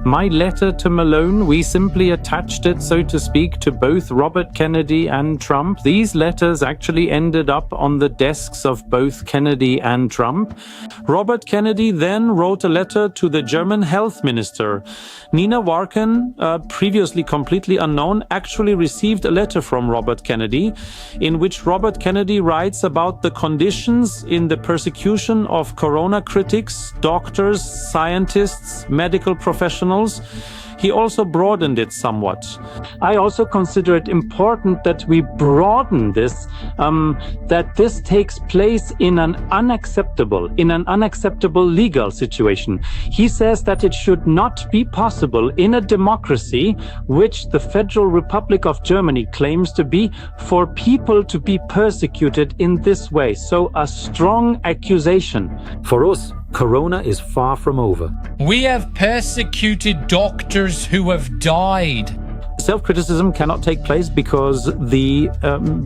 My letter to Malone, we simply attached it, so to speak, to both Robert Kennedy and Trump. These letters actually ended up on the desks of both Kennedy and Trump. Robert Kennedy then wrote a letter to the German health minister. Nina Warken, previously completely unknown, actually received a letter from Robert Kennedy in which Robert Kennedy writes about the conditions in the persecution of corona critics, doctors, scientists, medical professionals. He also broadened it somewhat. I also consider it important that we broaden this, that this takes place in an unacceptable legal situation. He says that it should not be possible in a democracy, which the Federal Republic of Germany claims to be, for people to be persecuted in this way. So a strong accusation. For us, Corona is far from over. We have persecuted doctors who have died. Self-criticism cannot take place because the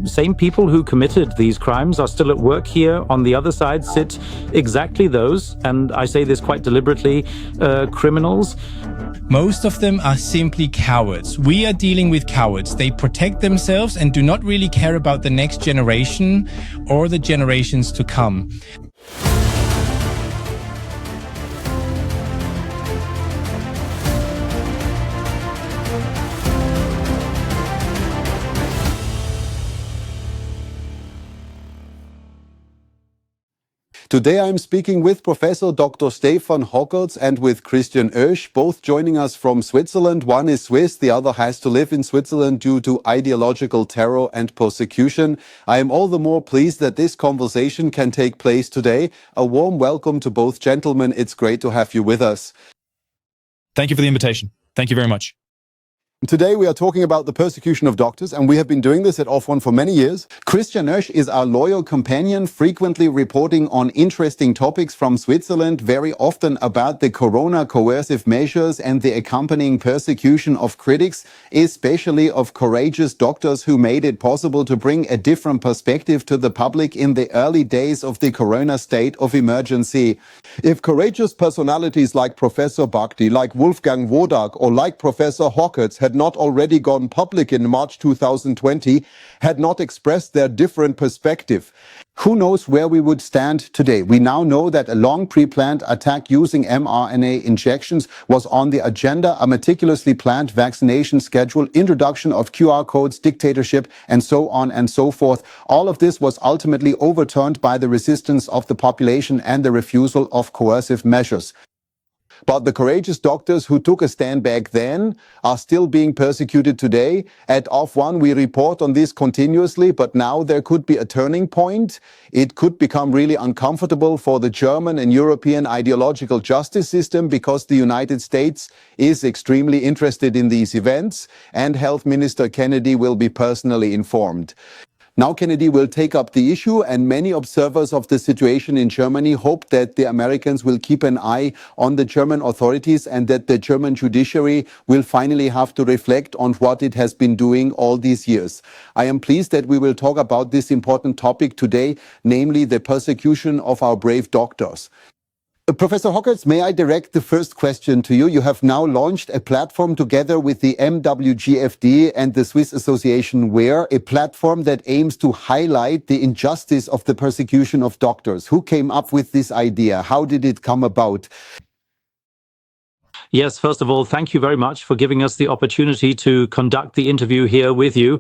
same people who committed these crimes are still at work here. On the other side sit exactly those, and I say this quite deliberately, criminals. Most of them are simply cowards. We are dealing with cowards. They protect themselves and do not really care about the next generation or the generations to come. Today I'm speaking with Professor Dr. Stefan Hockertz and with Christian Oesch, both joining us from Switzerland. One is Swiss, the other has to live in Switzerland due to ideological terror and persecution. I am all the more pleased that this conversation can take place today. A warm welcome to both gentlemen. It's great to have you with us. Thank you for the invitation. Thank you very much. Today we are talking about the persecution of doctors, and we have been doing this at Off One for many years. Christian Oesch is our loyal companion, frequently reporting on interesting topics from Switzerland, very often about the corona coercive measures and the accompanying persecution of critics, especially of courageous doctors who made it possible to bring a different perspective to the public in the early days of the corona state of emergency. If courageous personalities like Professor Bhakti, like Wolfgang Wodak, or like Professor Hockertz had not already gone public in March 2020, had not expressed their different perspective, who knows where we would stand today? We now know that a long pre-planned attack using mRNA injections was on the agenda, a meticulously planned vaccination schedule, introduction of QR codes, dictatorship, and so on and so forth. All of this was ultimately overturned by the resistance of the population and the refusal of coercive measures. But the courageous doctors who took a stand back then are still being persecuted today. At Off One, we report on this continuously, but now there could be a turning point. It could become really uncomfortable for the German and European ideological justice system because the United States is extremely interested in these events, and Health Minister Kennedy will be personally informed. Now Kennedy will take up the issue, and many observers of the situation in Germany hope that the Americans will keep an eye on the German authorities and that the German judiciary will finally have to reflect on what it has been doing all these years. I am pleased that we will talk about this important topic today, namely the persecution of our brave doctors. Professor Hockertz, may I direct the first question to you? You have now launched a platform together with the MWGFD and the Swiss Association WEAR, a platform that aims to highlight the injustice of the persecution of doctors. Who came up with this idea? How did it come about? Yes, first of all, thank you very much for giving us the opportunity to conduct the interview here with you.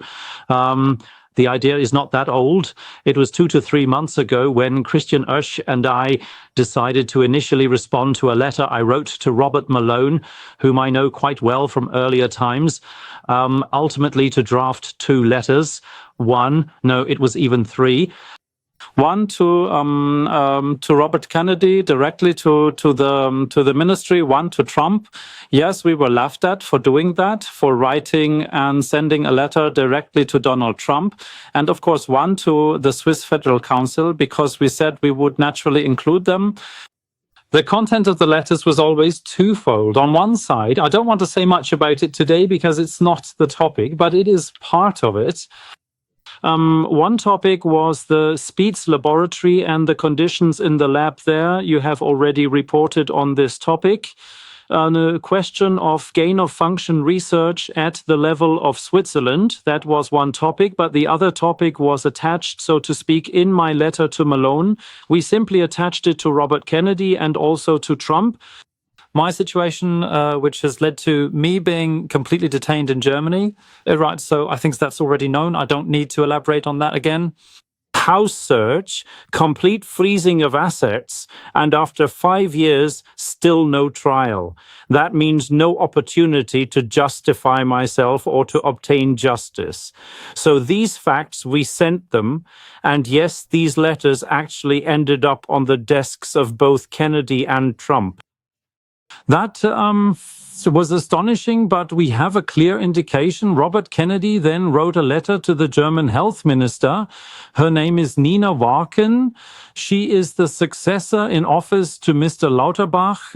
The idea is not that old. It was 2 to 3 months ago when Christian Oesch and I decided to initially respond to a letter I wrote to Robert Malone, whom I know quite well from earlier times, ultimately to draft 2 letters. It was even 3. One to Robert Kennedy, directly to the ministry. One to Trump. Yes, we were laughed at for doing that, for writing and sending a letter directly to Donald Trump. And of course, one to the Swiss Federal Council, because we said we would naturally include them. The content of the letters was always twofold. On one side, I don't want to say much about it today because it's not the topic, but it is part of it. One topic was the Spiez laboratory and the conditions in the lab there. You have already reported on this topic. on a question of gain-of-function research at the level of Switzerland. That was one topic, but the other topic was attached, so to speak, in my letter to Malone. We simply attached it to Robert Kennedy and also to Trump. My situation, which has led to me being completely detained in Germany. Right, so I think that's already known. I don't need to elaborate on that again. House search, complete freezing of assets, and after 5 years, still no trial. That means no opportunity to justify myself or to obtain justice. So these facts, we sent them, and yes, these letters actually ended up on the desks of both Kennedy and Trump. That was astonishing, but we have a clear indication. Robert Kennedy then wrote a letter to the German health minister. Her name is Nina Warken. She is the successor in office to Mr. Lauterbach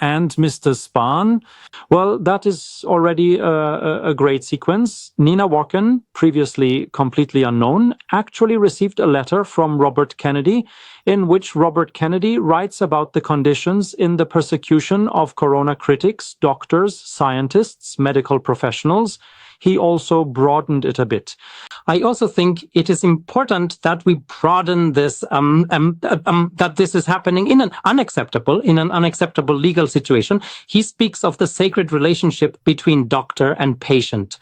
and Mr. Spahn. Well, that is already a great sequence. Nina Warken, previously completely unknown, actually received a letter from Robert Kennedy in which Robert Kennedy writes about the conditions in the persecution of corona critics, doctors, scientists, medical professionals. He also broadened it a bit. I also think it is important that we broaden this, that this is happening in an unacceptable legal situation. He speaks of the sacred relationship between doctor and patient.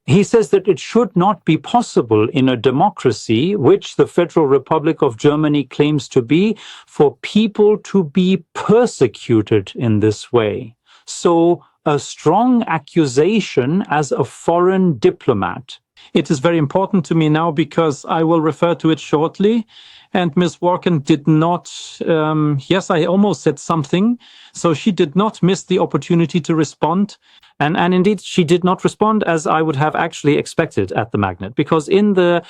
He says that it should not be possible in a democracy, which the Federal Republic of Germany claims to be, for people to be persecuted in this way. So a strong accusation as a foreign diplomat. It is very important to me now because I will refer to it shortly. And Ms. Warken did not, yes, I almost said something. So she did not miss the opportunity to respond. And indeed, she did not respond as I would have actually expected at the Magnet, because in the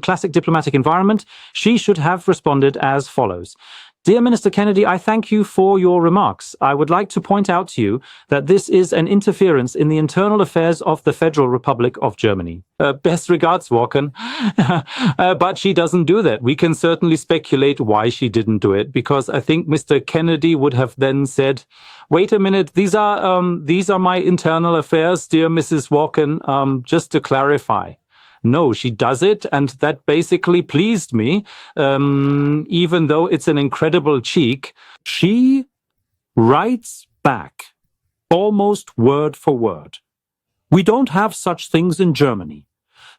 classic diplomatic environment, she should have responded as follows. Dear Minister Kennedy, I thank you for your remarks. I would like to point out to you that this is an interference in the internal affairs of the Federal Republic of Germany. Best regards, Warken. But she doesn't do that. We can certainly speculate why she didn't do it, because I think Mr. Kennedy would have then said, wait a minute, these are my internal affairs, dear Mrs. Warken, just to clarify. No, she does it, and that basically pleased me, even though it's an incredible cheek. She writes back, almost word for word. We don't have such things in Germany.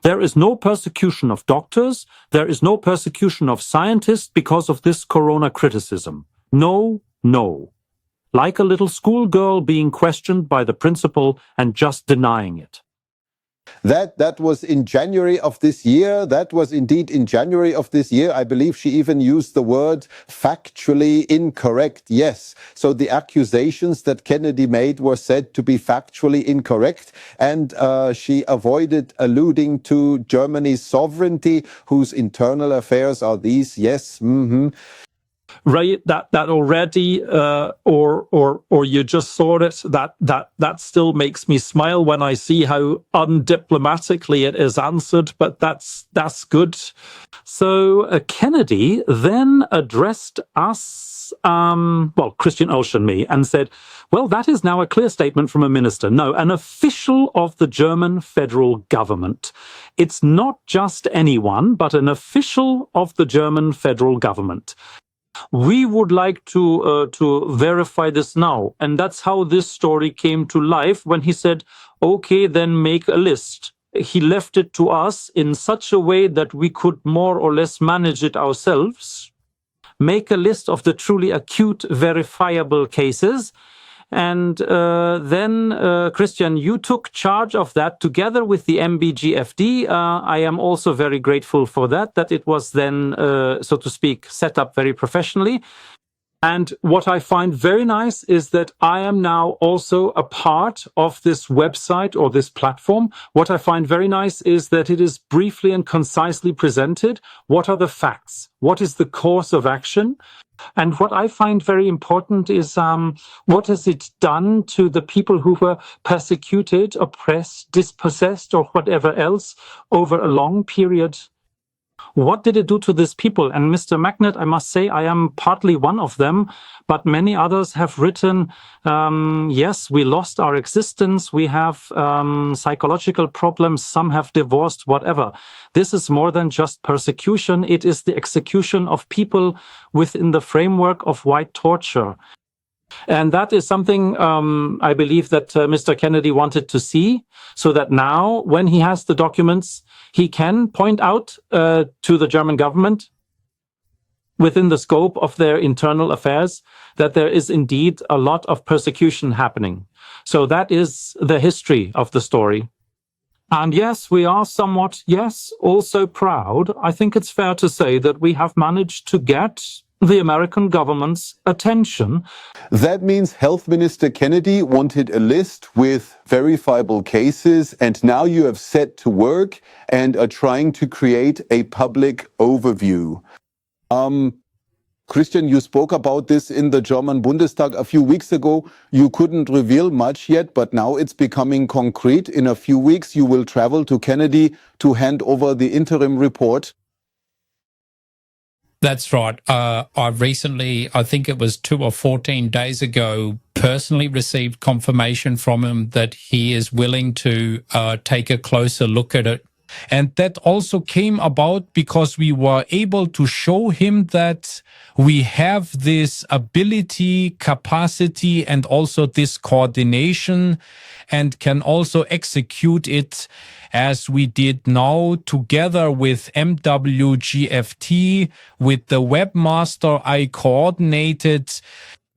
There is no persecution of doctors. There is no persecution of scientists because of this corona criticism. No, no. Like a little schoolgirl being questioned by the principal and just denying it. That was in January of this year. That was indeed in January of this year. I believe she even used the word factually incorrect. Yes. So the accusations that Kennedy made were said to be factually incorrect. And she avoided alluding to Germany's sovereignty, whose internal affairs are these. Yes. Right, that already, or you just saw it. That still makes me smile when I see how undiplomatically it is answered. But that's good. So Kennedy then addressed us, Christian Olsch and me, and said, "Well, that is now a clear statement from a minister. No, an official of the German federal government. It's not just anyone, but an official of the German federal government. We would like to verify this now." And that's how this story came to life when he said, okay, then make a list. He left it to us in such a way that we could more or less manage it ourselves. Make a list of the truly acute verifiable cases. And then, Christian, you took charge of that together with the MBGFD. I am also very grateful for that it was then, so to speak, set up very professionally. And what I find very nice is that I am now also a part of this website or this platform. What I find very nice is that it is briefly and concisely presented. What are the facts? What is the course of action? And what I find very important is what has it done to the people who were persecuted, oppressed, dispossessed, or whatever else over a long period What did it do to these people? And Mr. Magnet, I must say, I am partly one of them, but many others have written, yes, we lost our existence, we have psychological problems, some have divorced, whatever. This is more than just persecution. It is the execution of people within the framework of white torture. And that is something I believe that Mr. Kennedy wanted to see, so that now, when he has the documents, he can point out to the German government, within the scope of their internal affairs, that there is indeed a lot of persecution happening. So that is the history of the story. And yes, we are somewhat, also proud. I think it's fair to say that we have managed to get the American government's attention. That means Health Minister Kennedy wanted a list with verifiable cases, and now you have set to work and are trying to create a public overview. Christian, you spoke about this in the German Bundestag a few weeks ago. You couldn't reveal much yet, but now it's becoming concrete. In a few weeks, you will travel to Kennedy to hand over the interim report. That's right. I recently, I think it was 2 or 14 days ago, personally received confirmation from him that he is willing to take a closer look at it. And that also came about because we were able to show him that we have this ability, capacity, and also this coordination, and can also execute it as we did now together with MWGFT, with the webmaster I coordinated.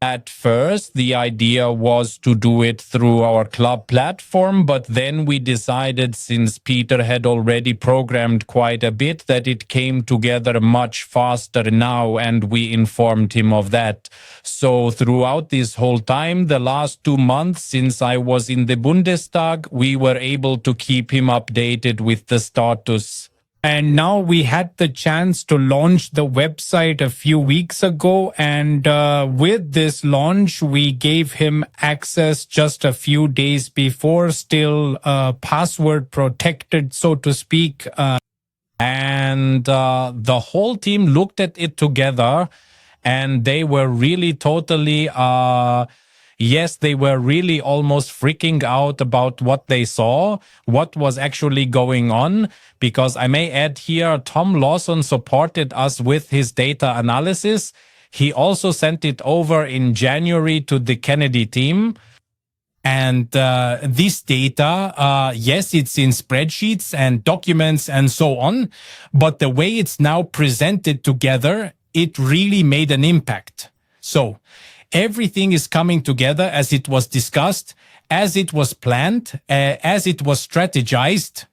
At first, the idea was to do it through our club platform, but then we decided, since Peter had already programmed quite a bit, that it came together much faster now, and we informed him of that. So throughout this whole time, the last 2 months since I was in the Bundestag, we were able to keep him updated with the status. And now we had the chance to launch the website a few weeks ago. And with this launch, we gave him access just a few days before, still password protected, so to speak. And the whole team looked at it together, and they were really totally... Yes, they were really almost freaking out about what they saw, what was actually going on, because I may add here, Tom Lawson supported us with his data analysis. He also sent it over in January to the Kennedy team. And this data, yes, it's in spreadsheets and documents and so on, but the way it's now presented together, it really made an impact. So everything is coming together as it was discussed, as it was planned, as it was strategized.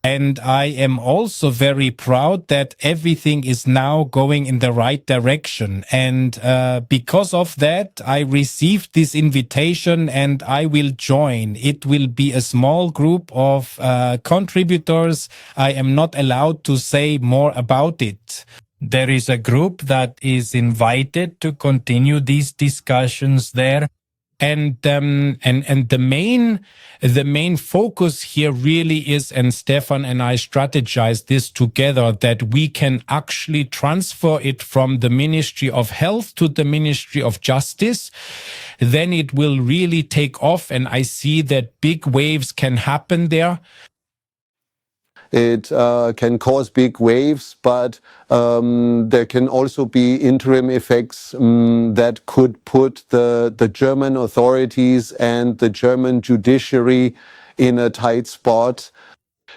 And I am also very proud that everything is now going in the right direction. And because of that, I received this invitation and I will join. It will be a small group of contributors. I am not allowed to say more about it. There is a group that is invited to continue these discussions there. And the main focus here really is, and Stefan and I strategized this together, that we can actually transfer it from the Ministry of Health to the Ministry of Justice. Then it will really take off, and I see that big waves can happen there. It can cause big waves, but there can also be interim effects that could put the German authorities and the German judiciary in a tight spot.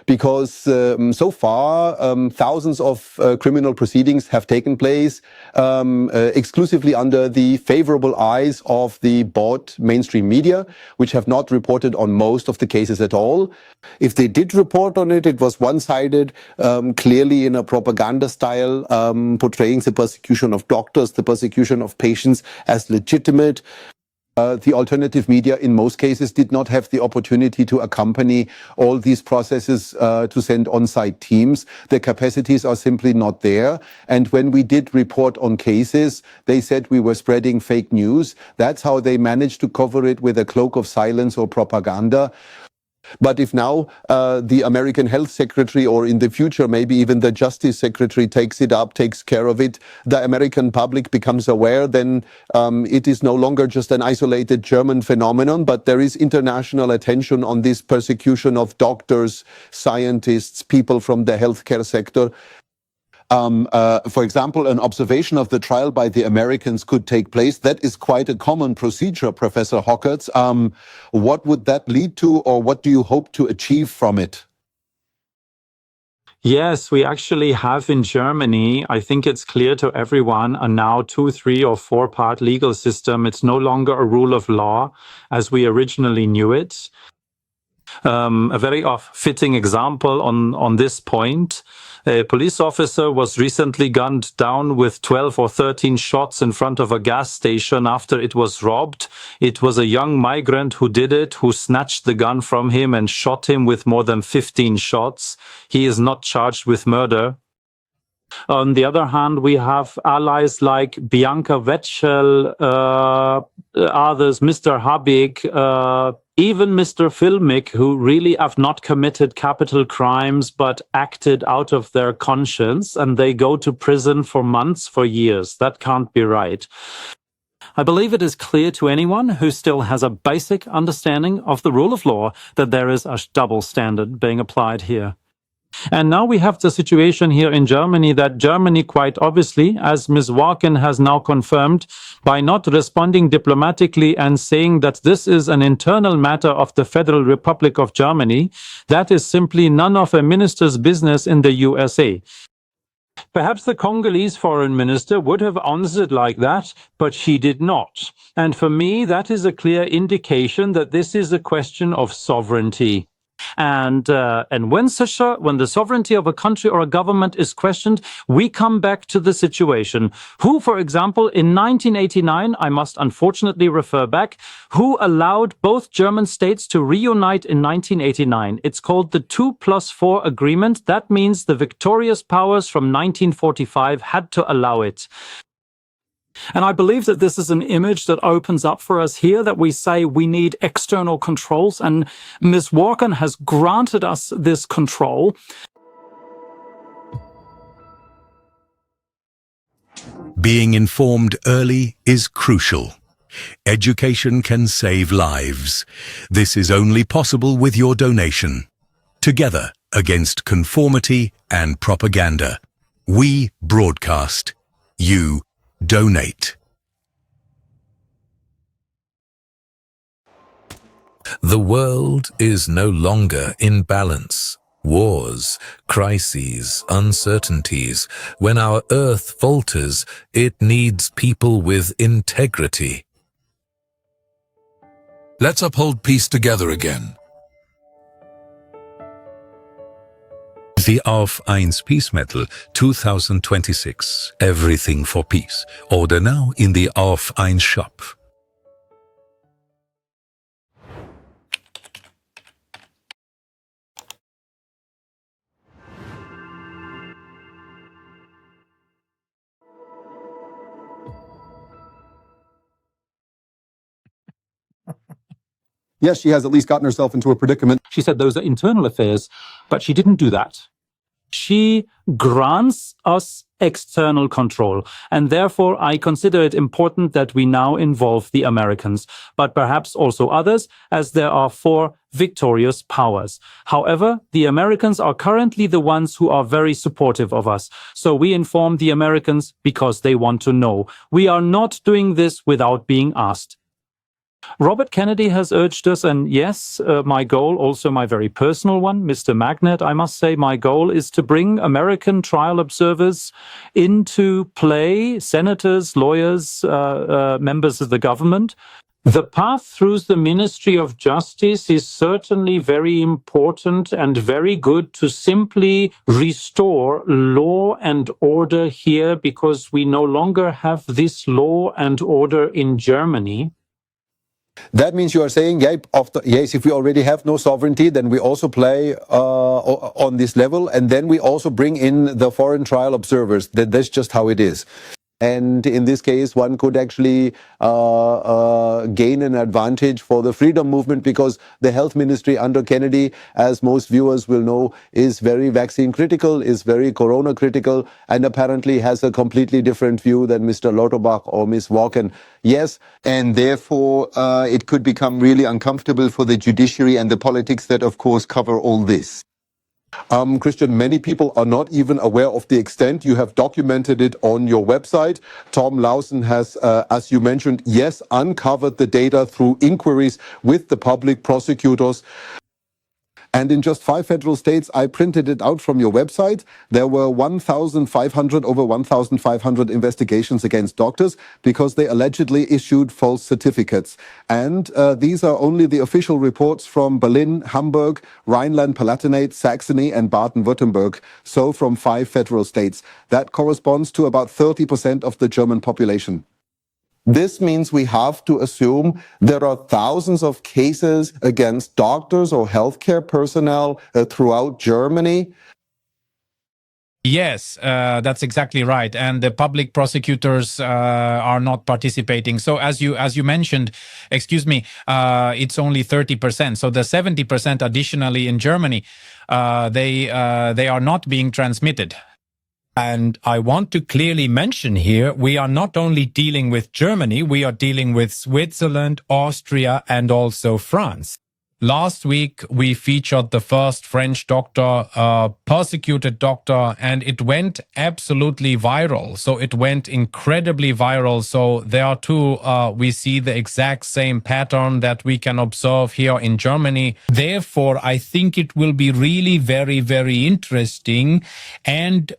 Because so far, thousands of criminal proceedings have taken place exclusively under the favorable eyes of the bought mainstream media, which have not reported on most of the cases at all. If they did report on it, it was one-sided, clearly in a propaganda style, portraying the persecution of doctors, the persecution of patients as legitimate. The alternative media, in most cases, did not have the opportunity to accompany all these processes to send on-site teams. The capacities are simply not there. And when we did report on cases, they said we were spreading fake news. That's how they managed to cover it with a cloak of silence or propaganda. But if now the American Health Secretary, or in the future maybe even the Justice Secretary, takes it up, takes care of it, the American public becomes aware, then it is no longer just an isolated German phenomenon, but there is international attention on this persecution of doctors, scientists, people from the healthcare sector. For example, an observation of the trial by the Americans could take place. That is quite a common procedure, Professor Hockerts. What would that lead to, or what do you hope to achieve from it? Yes, we actually have in Germany, I think it's clear to everyone, a now 2, 3, or 4-part legal system. It's no longer a rule of law as we originally knew it. A very fitting example on this point. A police officer was recently gunned down with 12 or 13 shots in front of a gas station after it was robbed. It was a young migrant who did it, who snatched the gun from him and shot him with more than 15 shots. He is not charged with murder. On the other hand, we have allies like Bianca Wetschel, others, Mr. Habig, even Mr. Filmik, who really have not committed capital crimes but acted out of their conscience, and they go to prison for months, for years. That can't be right. I believe it is clear to anyone who still has a basic understanding of the rule of law that there is a double standard being applied here. And now we have the situation here in Germany that Germany, quite obviously, as Ms. Walken has now confirmed, by not responding diplomatically and saying that this is an internal matter of the Federal Republic of Germany, that is simply none of a minister's business in the USA. Perhaps the Congolese foreign minister would have answered like that, but she did not. And for me, that is a clear indication that this is a question of sovereignty. And when the sovereignty of a country or a government is questioned, we come back to the situation. Who, for example, in 1989, I must unfortunately refer back, who allowed both German states to reunite in 1989? It's called the 2+4 agreement. That means the victorious powers from 1945 had to allow it. And I believe that this is an image that opens up for us here, that we say we need external controls, and Ms. Walken has granted us this control. Being informed early is crucial. Education can save lives. This is only possible with your donation. Together against conformity and propaganda. We broadcast. You donate. The world is no longer in balance. Wars, crises, uncertainties. When our earth falters, it needs people with integrity. Let's uphold peace together again. The Auf 1 Peace Medal 2026. Everything for peace. Order now in the Auf 1 shop. Yes, she has at least gotten herself into a predicament. She said those are internal affairs, but she didn't do that. She grants us external control, and therefore I consider it important that we now involve the Americans, but perhaps also others, as there are 4 victorious powers. However, the Americans are currently the ones who are very supportive of us, so we inform the Americans because they want to know. We are not doing this without being asked. Robert Kennedy has urged us, and yes, my goal, also my very personal one, Mr. Magnet, I must say, my goal is to bring American trial observers into play, senators, lawyers, members of the government. The path through the Ministry of Justice is certainly very important and very good to simply restore law and order here, because we no longer have this law and order in Germany. That means you are saying, yes, if we already have no sovereignty, then we also play on this level, and then we also bring in the foreign trial observers. That's just how it is. And in this case, one could actually gain an advantage for the freedom movement, because the health ministry under Kennedy, as most viewers will know, is very vaccine critical, is very corona critical, and apparently has a completely different view than Mr. Lauterbach or Ms. Walken. Yes, and therefore it could become really uncomfortable for the judiciary and the politics that, of course, cover all this. Christian, many people are not even aware of the extent. You have documented it on your website. Tom Lawson has, as you mentioned, yes, uncovered the data through inquiries with the public prosecutors. And in just 5 federal states, I printed it out from your website, there were over 1,500 investigations against doctors because they allegedly issued false certificates. And these are only the official reports from Berlin, Hamburg, Rhineland-Palatinate, Saxony, and Baden-Württemberg. So from 5 federal states. That corresponds to about 30% of the German population. This means we have to assume there are thousands of cases against doctors or healthcare personnel throughout Germany. Yes, that's exactly right. And the public prosecutors are not participating. So as you mentioned, it's only 30%. So the 70% additionally in Germany, they are not being transmitted. And I want to clearly mention here, we are not only dealing with Germany, we are dealing with Switzerland, Austria, and also France. Last week, we featured the first French doctor, persecuted doctor, and it went absolutely viral. So it went incredibly viral. So there too, we see the exact same pattern that we can observe here in Germany. Therefore, I think it will be really very, very interesting. And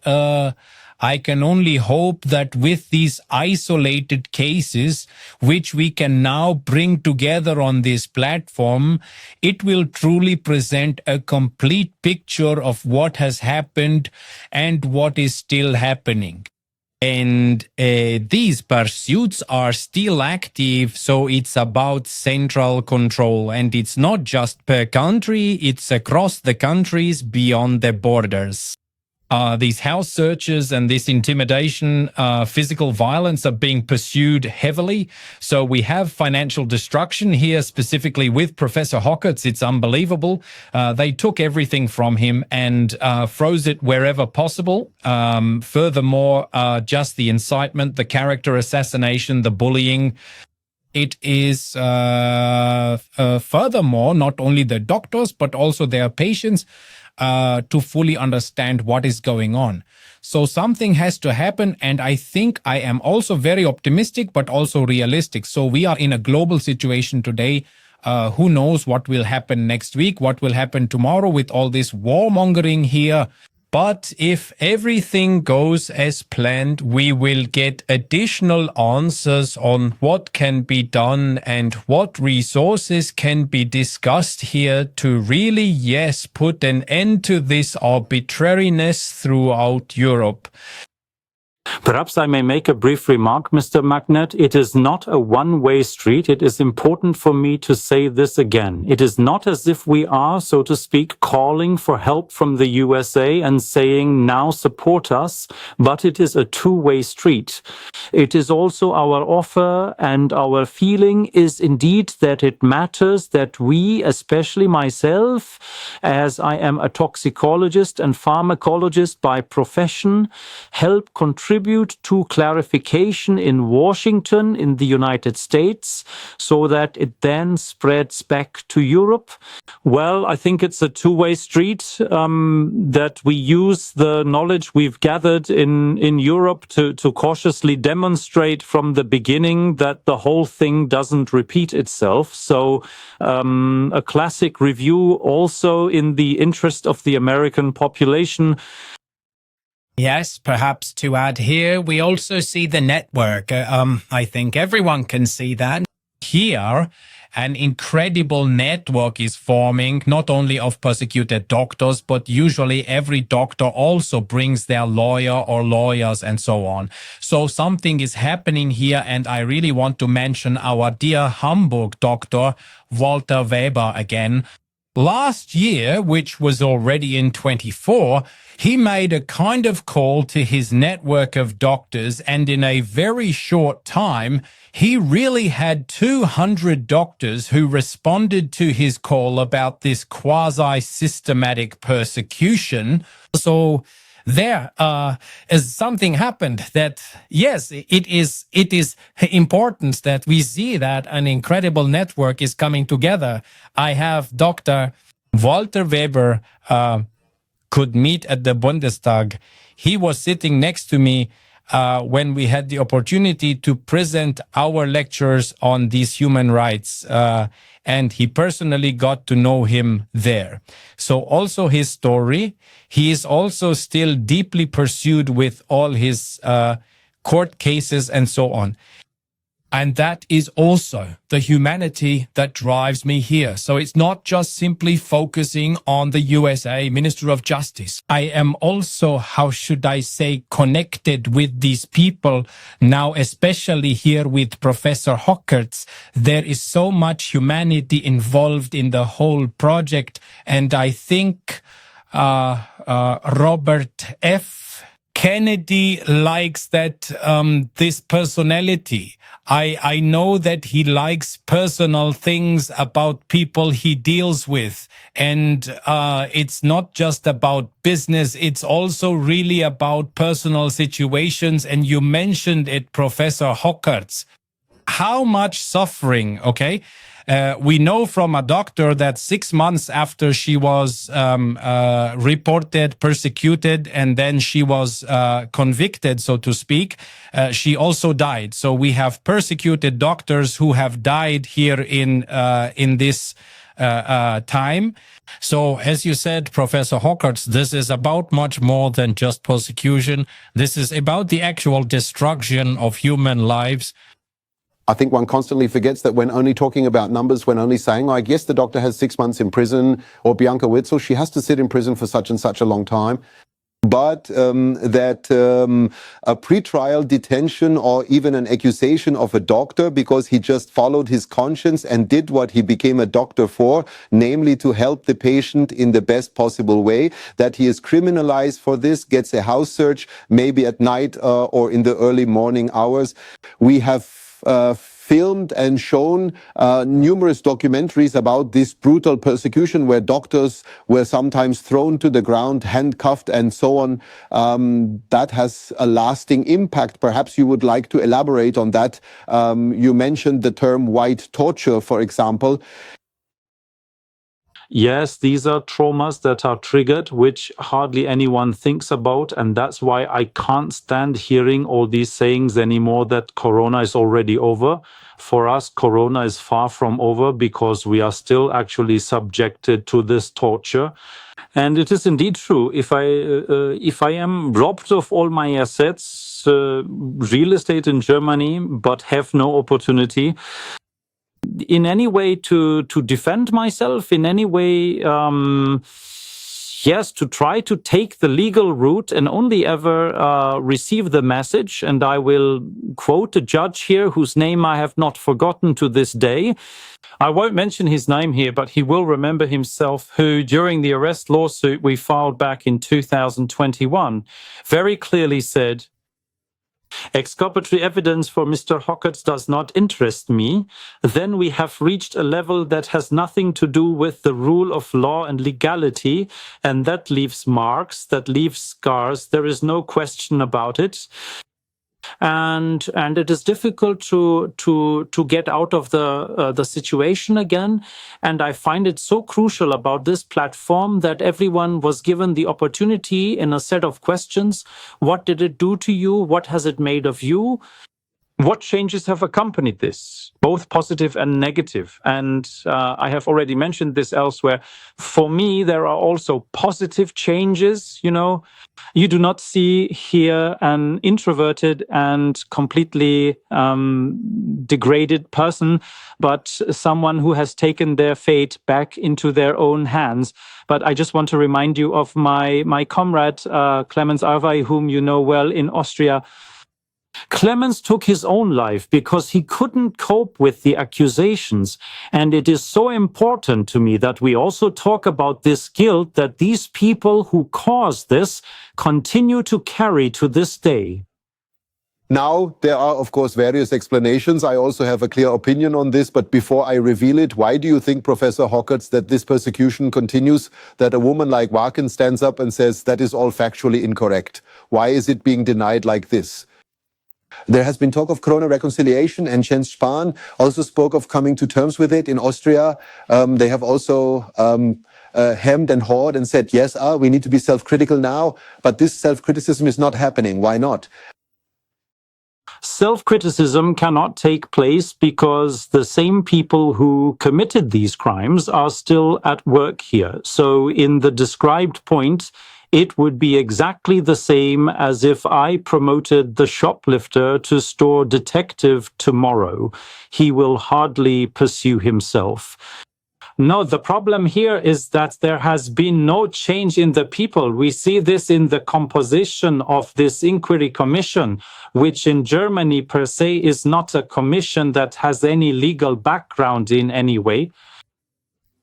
I can only hope that with these isolated cases, which we can now bring together on this platform, it will truly present a complete picture of what has happened and what is still happening. And these pursuits are still active, so it's about central control. And it's not just per country, it's across the countries beyond the borders. These house searches and this intimidation, physical violence are being pursued heavily. So we have financial destruction here, specifically with Professor Hockerts. It's unbelievable. They took everything from him and froze it wherever possible. Furthermore, just the incitement, the character assassination, the bullying. It is furthermore not only the doctors, but also their patients to fully understand what is going on. So something has to happen, and I think I am also very optimistic, but also realistic. So we are in a global situation today. Who knows what will happen next week, what will happen tomorrow with all this warmongering here. But if everything goes as planned, we will get additional answers on what can be done and what resources can be discussed here to really, yes, put an end to this arbitrariness throughout Europe. Perhaps I may make a brief remark, Mr. Magnet. It is not a one-way street. It is important for me to say this again. It is not as if we are, so to speak, calling for help from the USA and saying, now support us, but it is a two-way street. It is also our offer and our feeling is indeed that it matters that we, especially myself, as I am a toxicologist and pharmacologist by profession, help contribute to clarification in Washington, in the United States, so that it then spreads back to Europe. Well, I think it's a two-way street, that we use the knowledge we've gathered in Europe to cautiously demonstrate from the beginning that the whole thing doesn't repeat itself. So a classic review also in the interest of the American population. Yes, perhaps to add here, we also see the network. I think everyone can see that. Here, an incredible network is forming, not only of persecuted doctors, but usually every doctor also brings their lawyer or lawyers and so on. So something is happening here, and I really want to mention our dear Hamburg doctor, Walter Weber again. last year, which was already in 24, he made a kind of call to his network of doctors, and in a very short time, he really had 200 doctors who responded to his call about this quasi-systematic persecution. So there is something happened that, yes, it is important that we see that an incredible network is coming together. I have Dr. Walter Weber could meet at the Bundestag. He was sitting next to me when we had the opportunity to present our lectures on these human rights. And he personally got to know him there. So also his story, he is also still deeply pursued with all his court cases and so on. And that is also the humanity that drives me here. So it's not just simply focusing on the USA Minister of Justice. I am also, how should I say, connected with these people now, especially here with Professor Hockerts. There is so much humanity involved in the whole project. And I think Robert F. Kennedy likes that this personality. I know that he likes personal things about people he deals with. And it's not just about business. It's also really about personal situations. And you mentioned it, Professor Hockerts. How much suffering, okay? We know from a doctor that 6 months after she was reported, persecuted, and then she was convicted, so to speak, she also died. So we have persecuted doctors who have died here in this time. So as you said, Professor Hockerts, this is about much more than just persecution. This is about the actual destruction of human lives. I think one constantly forgets that when only talking about numbers, when only saying, like, yes, the doctor has 6 months in prison, or Bianca Witzel, she has to sit in prison for such and such a long time. But a pretrial detention or even an accusation of a doctor because he just followed his conscience and did what he became a doctor for, namely to help the patient in the best possible way, that he is criminalized for this, gets a house search, maybe at night or in the early morning hours. We have filmed and shown numerous documentaries about this brutal persecution where doctors were sometimes thrown to the ground, handcuffed and so on. That has a lasting impact. Perhaps you would like to elaborate on that. You mentioned the term white torture, for example. Yes, these are traumas that are triggered, which hardly anyone thinks about. And that's why I can't stand hearing all these sayings anymore that Corona is already over. For us, Corona is far from over because we are still actually subjected to this torture. And it is indeed true. If I am robbed of all my assets, real estate in Germany, but have no opportunity, in any way to defend myself, in any way, yes, to try to take the legal route and only ever receive the message. And I will quote a judge here whose name I have not forgotten to this day. I won't mention his name here, but he will remember himself, who during the arrest lawsuit we filed back in 2021 very clearly said, exculpatory evidence for Mr. Hockerts does not interest me. Then we have reached a level that has nothing to do with the rule of law and legality, and that leaves marks, that leaves scars. There is no question about it. And it is difficult to get out of the situation again. And I find it so crucial about this platform that everyone was given the opportunity in a set of questions. What did it do to you? What has it made of you? What changes have accompanied this, both positive and negative? And I have already mentioned this elsewhere. For me, there are also positive changes. You know, you do not see here an introverted and completely degraded person, but someone who has taken their fate back into their own hands. But I just want to remind you of my comrade, Clemens Arvay, whom you know well in Austria. Clemens took his own life because he couldn't cope with the accusations, and it is so important to me that we also talk about this guilt that these people who caused this continue to carry to this day. Now, there are, of course, various explanations. I also have a clear opinion on this, but before I reveal it, why do you think, Professor Hockerts, that this persecution continues, that a woman like Waken stands up and says that is all factually incorrect? Why is it being denied like this? There has been talk of Corona reconciliation, and Jens Spahn also spoke of coming to terms with it in Austria. They have also hemmed and hawed and said, yes, we need to be self-critical now, but this self-criticism is not happening. Why not? Self-criticism cannot take place because the same people who committed these crimes are still at work here. So in the described point, it would be exactly the same as if I promoted the shoplifter to store detective tomorrow. He will hardly pursue himself. No, the problem here is that there has been no change in the people. We see this in the composition of this inquiry commission, which in Germany per se is not a commission that has any legal background in any way.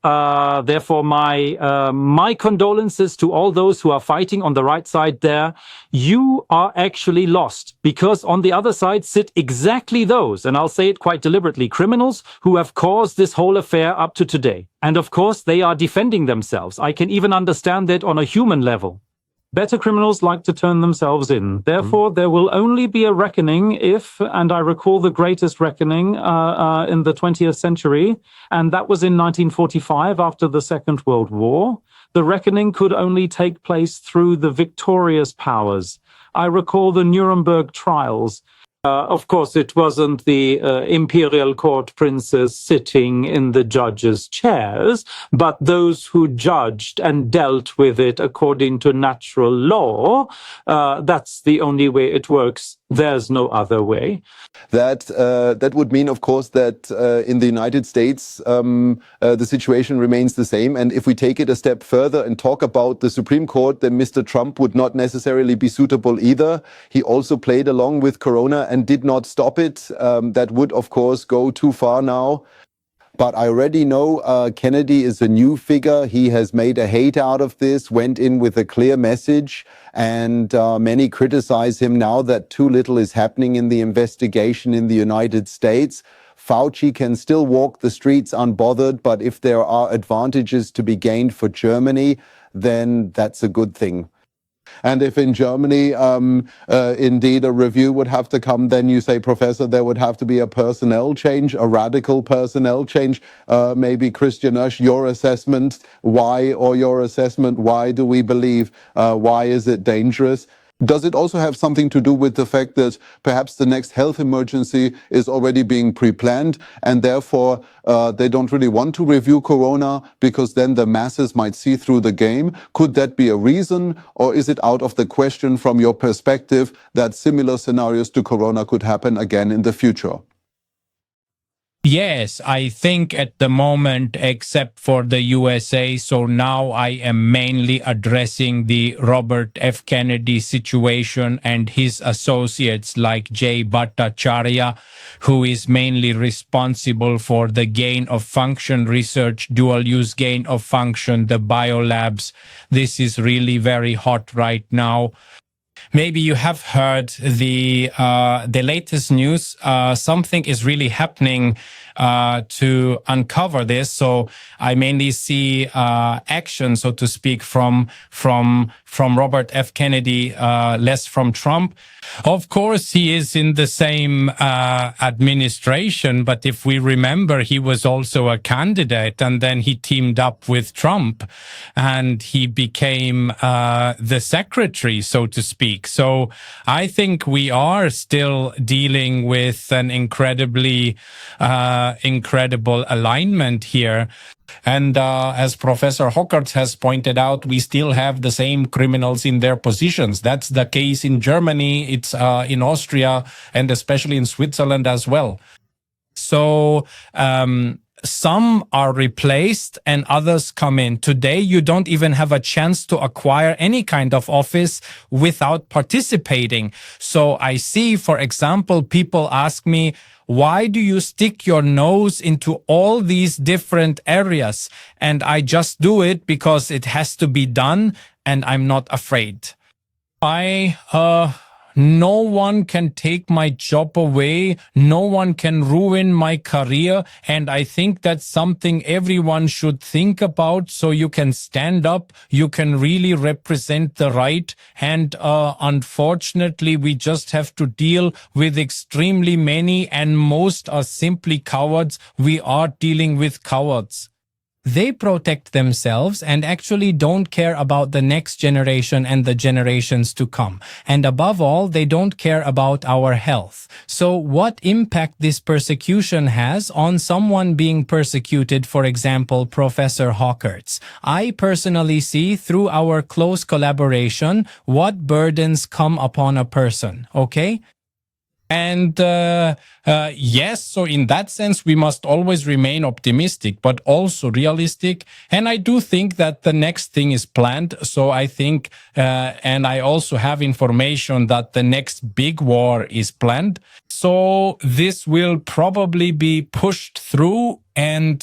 Therefore, my condolences to all those who are fighting on the right side there. You are actually lost, because on the other side sit exactly those, and I'll say it quite deliberately, criminals who have caused this whole affair up to today. And of course, they are defending themselves. I can even understand that on a human level. Better criminals like to turn themselves in. Therefore, there will only be a reckoning if, and I recall the greatest reckoning in the 20th century, and that was in 1945 after the Second World War. The reckoning could only take place through the victorious powers. I recall the Nuremberg trials. Of course, it wasn't the imperial court princes sitting in the judges' chairs, but those who judged and dealt with it according to natural law. That's the only way it works. There's no other way. That would mean, of course, that in the United States, the situation remains the same. And if we take it a step further and talk about the Supreme Court, then Mr. Trump would not necessarily be suitable either. He also played along with Corona and did not stop it. That would, of course, go too far now. But I already know Kennedy is a new figure. He has made a hate out of this, went in with a clear message, and many criticize him now that too little is happening in the investigation in the United States. Fauci can still walk the streets unbothered, but if there are advantages to be gained for Germany, then that's a good thing. And if in Germany, indeed, a review would have to come, then you say, Professor, there would have to be a personnel change, a radical personnel change. Maybe Christian Oesch, your assessment, why, or your assessment, why do we believe, why is it dangerous? Does it also have something to do with the fact that perhaps the next health emergency is already being pre-planned, and therefore they don't really want to review Corona because then the masses might see through the game? Could that be a reason, or is it out of the question from your perspective that similar scenarios to Corona could happen again in the future? Yes, I think at the moment, except for the USA, so now I am mainly addressing the Robert F. Kennedy situation and his associates like Jay Bhattacharya, who is mainly responsible for the gain of function research, dual use gain of function, the biolabs. This is really very hot right now. Maybe you have heard the latest news. Something is really happening to uncover this. So I mainly see action, so to speak, from Robert F. Kennedy, less from Trump. Of course, he is in the same administration, but if we remember, he was also a candidate, and then he teamed up with Trump, and he became the secretary, so to speak. So I think we are still dealing with an incredibly incredible alignment here. And as Professor Hockerts has pointed out, we still have the same criminals in their positions. That's the case in Germany, it's in Austria, and especially in Switzerland as well. So some are replaced and others come in. Today, you don't even have a chance to acquire any kind of office without participating. So I see, for example, people ask me, why do you stick your nose into all these different areas? And I just do it because it has to be done and I'm not afraid. No one can take my job away. No one can ruin my career. And I think that's something everyone should think about. So you can stand up. You can really represent the right. And unfortunately, we just have to deal with extremely many, and most are simply cowards. We are dealing with cowards. They protect themselves and actually don't care about the next generation and the generations to come. And above all, they don't care about our health. So what impact this persecution has on someone being persecuted, for example, Professor Hawkerts? I personally see through our close collaboration what burdens come upon a person, okay? And yes, so in that sense, we must always remain optimistic, but also realistic. And I do think that the next thing is planned. So I think, and I also have information that the next big war is planned. So this will probably be pushed through, and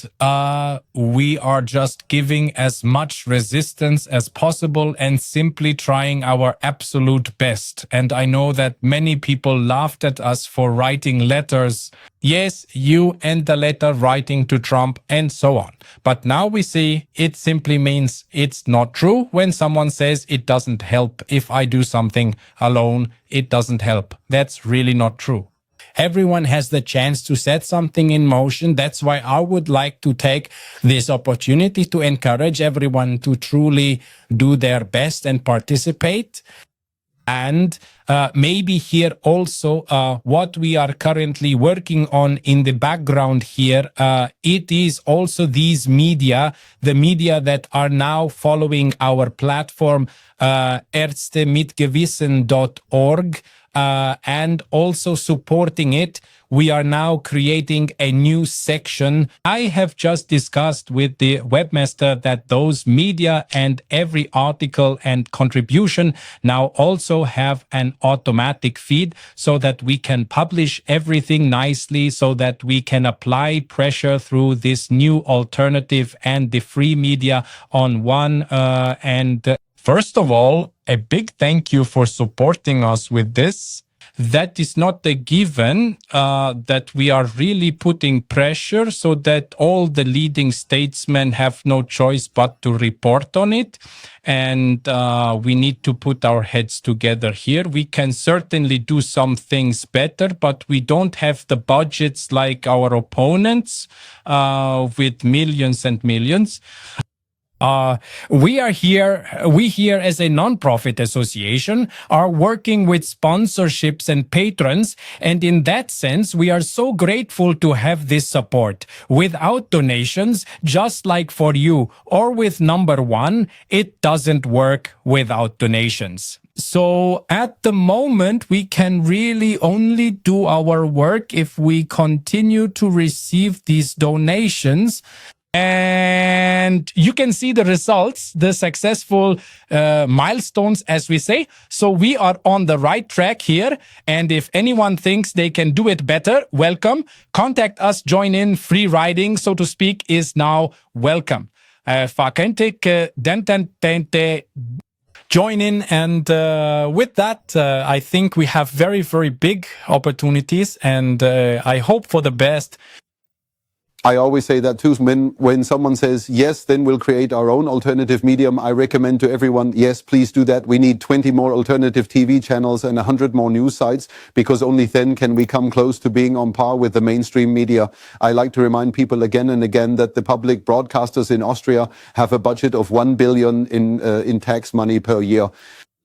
we are just giving as much resistance as possible and simply trying our absolute best. And I know that many people laughed at us for writing letters. Yes, you and the letter writing to Trump and so on. But now we see it simply means it's not true when someone says it doesn't help. If I do something alone, it doesn't help. That's really not true. Everyone has the chance to set something in motion. That's why I would like to take this opportunity to encourage everyone to truly do their best and participate. And maybe here also what we are currently working on in the background here, it is also these media, the media that are now following our platform, ärztemitgewissen.org, and also supporting it. We are now creating a new section. I have just discussed with the webmaster that those media and every article and contribution now also have an automatic feed so that we can publish everything nicely, so that we can apply pressure through this new alternative and the free media on one. First of all, a big thank you for supporting us with this. That is not a given, that we are really putting pressure so that all the leading statesmen have no choice but to report on it. And we need to put our heads together here. We can certainly do some things better, but we don't have the budgets like our opponents with millions and millions. We here as a non-profit association are working with sponsorships and patrons. And in that sense, we are so grateful to have this support. Without donations, just like for you or with number one, it doesn't work without donations. So at the moment, we can really only do our work if we continue to receive these donations. And you can see the results, the successful milestones, as we say. So we are on the right track here. And if anyone thinks they can do it better, welcome. Contact us, join in. Free riding, so to speak, is now welcome. Join in. And with that, I think we have very, very big opportunities. And I hope for the best. I always say that too. When someone says, yes, then we'll create our own alternative medium, I recommend to everyone, yes, please do that. We need 20 more alternative TV channels and 100 more news sites, because only then can we come close to being on par with the mainstream media. I like to remind people again and again that the public broadcasters in Austria have a budget of 1 billion in tax money per year.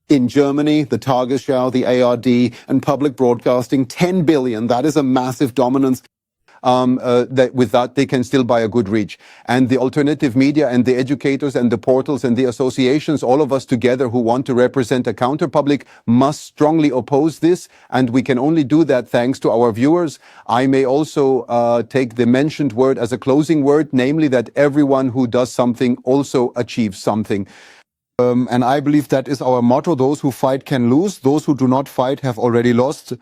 In Germany, the Tagesschau, the ARD, and public broadcasting, 10 billion. That is a massive dominance. that with that they can still buy a good reach. And the alternative media and the educators and the portals and the associations, all of us together who want to represent a counterpublic, must strongly oppose this. And we can only do that thanks to our viewers. I may also take the mentioned word as a closing word, namely that everyone who does something also achieves something. And I believe that is our motto. Those who fight can lose. Those who do not fight have already lost.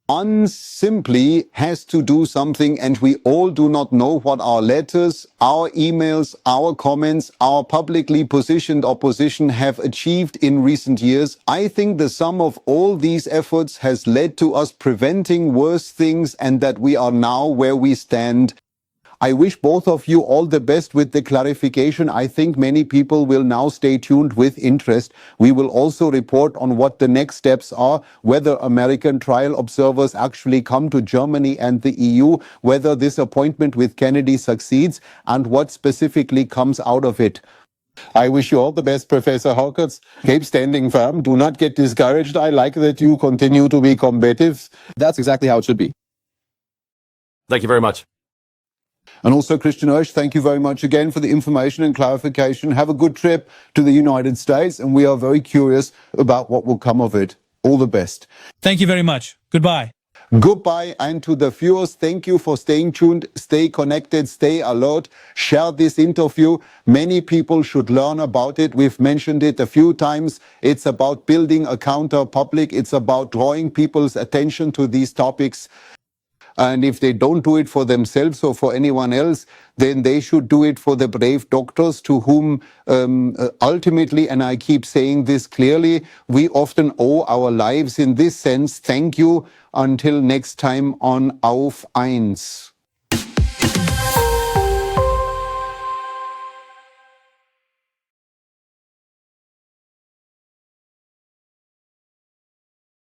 One simply has to do something, and we all do not know what our letters, our emails, our comments, our publicly positioned opposition have achieved in recent years. I think the sum of all these efforts has led to us preventing worse things, and that we are now where we stand. I wish both of you all the best with the clarification. I think many people will now stay tuned with interest. We will also report on what the next steps are, whether American trial observers actually come to Germany and the EU, whether this appointment with Kennedy succeeds, and what specifically comes out of it. I wish you all the best, Professor Hawkins. Keep standing firm. Do not get discouraged. I like that you continue to be combative. That's exactly how it should be. Thank you very much. And also, Christian Oesch, thank you very much again for the information and clarification. Have a good trip to the United States, and we are very curious about what will come of it. All the best. Thank you very much. Goodbye. Goodbye, and to the viewers, thank you for staying tuned, stay connected, stay alert, share this interview. Many people should learn about it. We've mentioned it a few times. It's about building a counter public. It's about drawing people's attention to these topics. And if they don't do it for themselves or for anyone else, then they should do it for the brave doctors to whom ultimately, and I keep saying this clearly, we often owe our lives in this sense. Thank you. Until next time on Auf Eins.